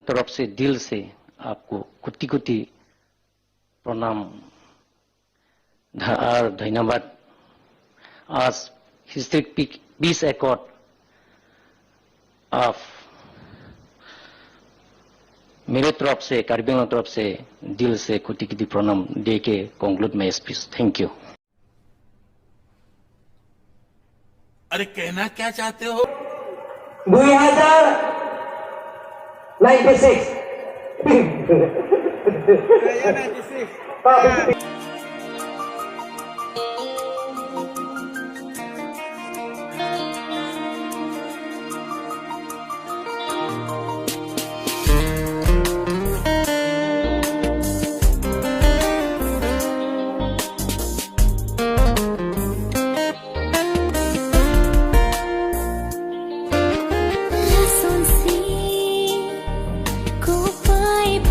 तरफ से दिल से आपको कोटि कोटि प्रणाम और धन्यवाद। आज हिस्ट्रिक पीस एकॉर्ड ऑफ मेरे तरफ से, कार्बी आंगलंग तरफ से दिल से कोटि कोटि प्रणाम दे के conclude my speech. Thank you. अरे कहना क्या चाहते हो? 2096